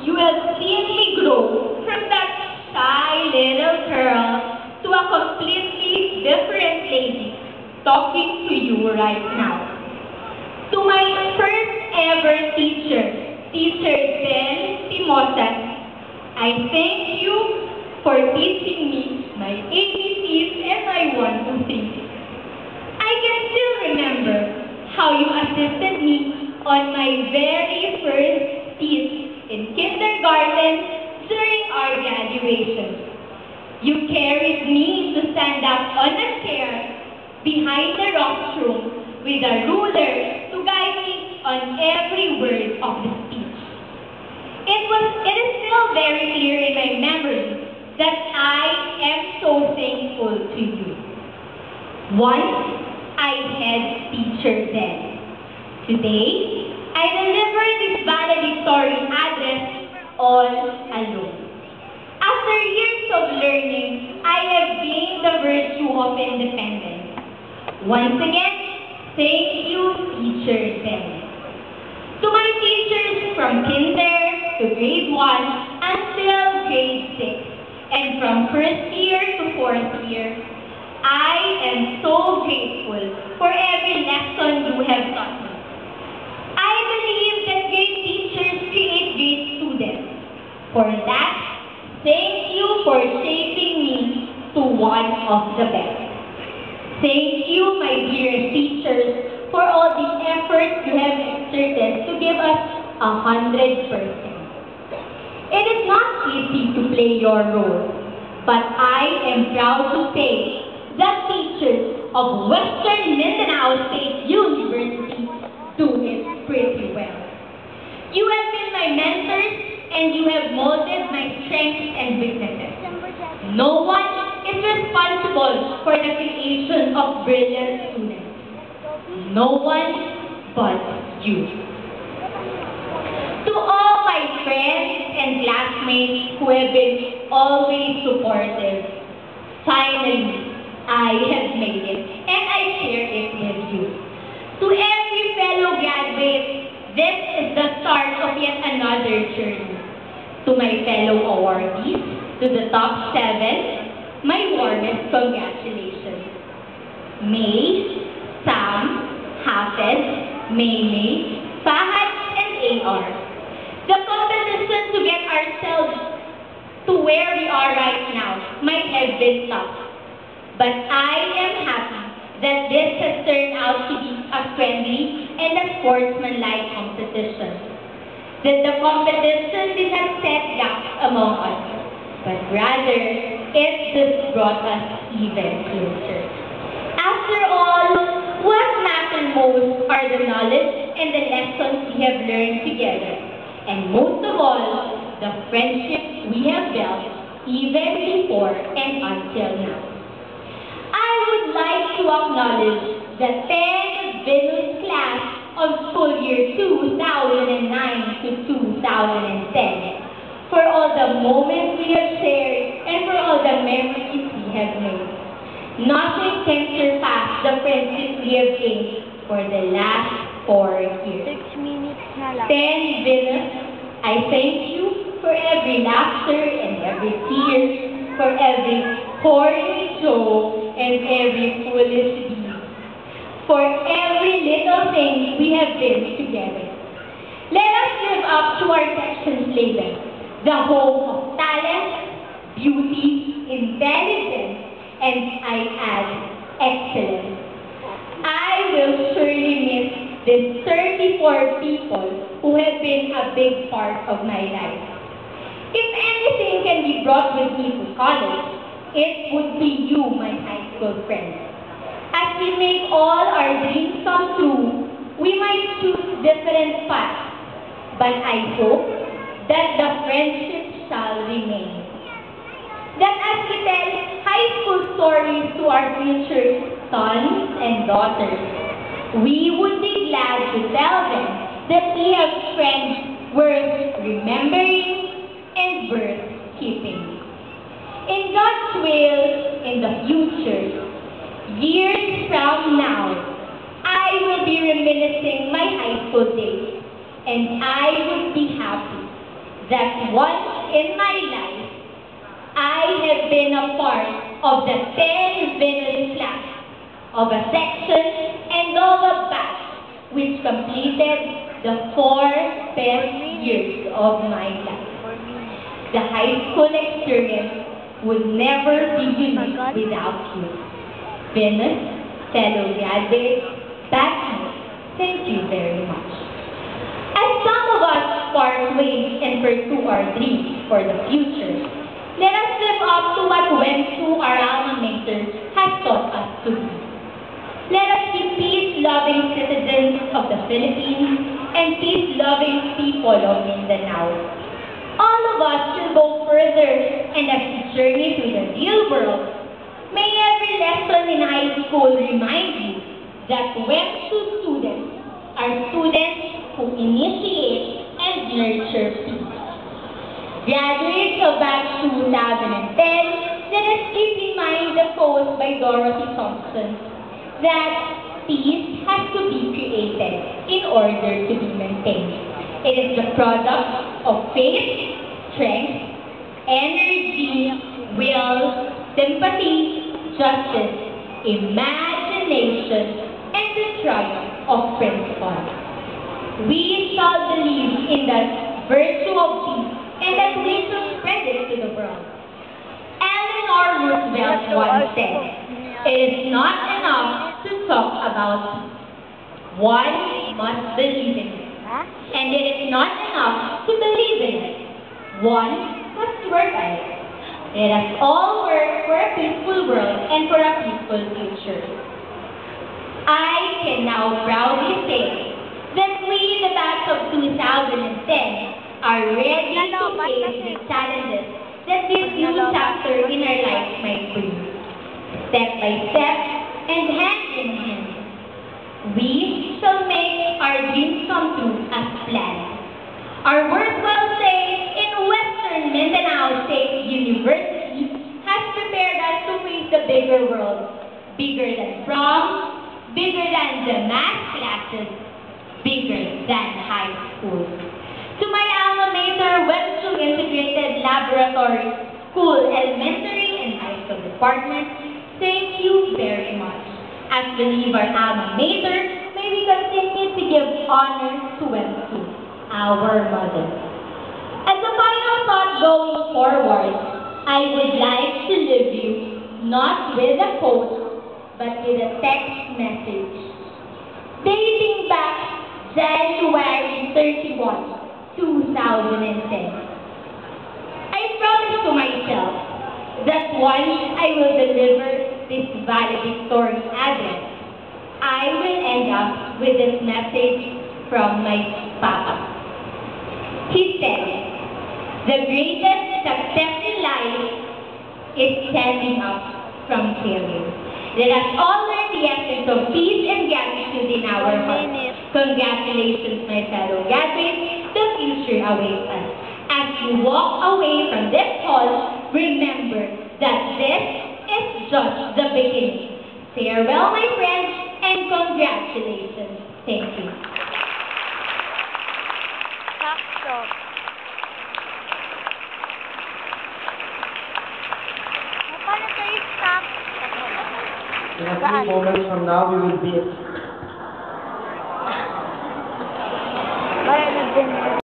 you have seen me grow from that shy little girl to a completely different lady talking to you right now. To my first ever teacher, Teacher Del Timosas, I thank you for teaching me my ABCs and my 1, 2, 3. I can still remember how you assisted me on my very first speech in kindergarten during our graduation. You carried me to stand up on a chair behind the rostrum with a ruler to guide me on every word of the speech. It is still very clear in my memory that I am so thankful to you. Once I had teacher then. Today, I deliver this valedictory address all alone. After years of learning, I have gained the virtue of independence. Once again, thank you, Teacher then. To my teachers from kinder to grade 1 until grade 6, and from first year to fourth year, I am so grateful for every lesson you have taught me. I believe that great teachers create great students. For that, thank you for shaping me to one of the best. Thank you, my dear teachers, for all the effort you have exerted to give us 100%. It is not easy to play your role, but I am proud to say that teachers of Western Mindanao State University do it pretty well. You have been my mentors and you have molded my strengths and weaknesses. No one is responsible for the creation of brilliant students. No one but you. To all my friends and classmates who have been always supportive, finally, I have made it, and I share it with you. To every fellow graduate, this is the start of yet another journey. To my fellow awardees, to the top 7, my warmest congratulations. May, Sam, Hafez, Maymay, Fahad, and AR. The competition to get ourselves to where we are right now might have been tough. But I am happy that this has turned out to be a friendly and a sportsmanlike competition. That the competition did not set gaps among us, but rather it just brought us even closer. After all, what matters most are the knowledge and the lessons we have learned together, and most of all, the friendships we have built even before and until now. I would like to acknowledge the 10 Venus class of school year 2009 to 2010 for all the moments we have shared and for all the memories we have made. Nothing can surpass the friendship we have gained for the last 4 years. 6 minutes na lang. 10 Venus, I thank you for every laughter and every tear, for every corny joke and every foolish deed, for every little thing we have been together. Let us live up to our section's label, the home of talent, beauty, intelligence, and I add, excellence. I will surely miss these 34 people who have been a big part of my life. If anything can be brought with me to college, it would be you, my high school friends. As we make all our dreams come true, we might choose different paths, but I hope that the friendship shall remain. That as we tell high school stories to our future sons and daughters, we would be glad to tell them that we have friends worth remembering and worth keeping. In God's will, in the future, years from now, I will be reminiscing my high school days, and I would be happy that once in my life, I have been a part of the 10 Venus class of a section and of a batch which completed the 4 best years of my life. The high school experience would never be unique without you. Venus, fellow graduates, batchmates, thank you very much. As some of us part ways and pursue our dreams for the future, let us live up to what WEMSU, our alma mater, has taught us to be. Let us be peace-loving citizens of the Philippines and peace-loving people of Mindanao. All of us will go further, and as we journey to the real world, may every lesson in high school remind you that WEMSU students are students who initiate and nurture peace. Graduates of batch 2010, let us keep in mind the quote by Dorothy Thompson that peace has to be created in order to be maintained. It is the product of faith, strength, energy, will, sympathy, justice, imagination, and the triumph of principle. We shall believe in the virtue of peace and that we shall spread it to the world. Eleanor Roosevelt once said, "It is not enough to talk about peace. One must believe in it. And it is not enough to believe in it. One must work at it. Let us all work for a peaceful world and for a peaceful future." I can now proudly say that we, the batch of 2010, are ready to face the challenges that this new chapter in our lives might bring. Step by step and hand in hand, we shall make our dreams come true as planned. Our worthwhile stay in Western Mindanao State University has prepared us to face the bigger world, bigger than prom, bigger than the math classes, bigger than high school. To my alma mater, WEMSU Integrated Laboratory School Elementary and High School Department, thank you very much. As we leave our alma mater, may we continue to give honor to WEMSU, our mother. As a final thought going forward, I would like to leave you not with a quote, but with a text message. Dating back January 31, 2010. I promised to myself that once I will deliver this valedictory address, I will end up with this message from my papa. He said, "The greatest success in life is standing up from failure." Let us all learn the essence of peace and gratitude in our hearts. Congratulations, my fellow graduates. The future awaits us. As you walk away from this hall, remember that this is just the beginning. Farewell, my friends, and congratulations. Thank you. In a few moments from now, we will be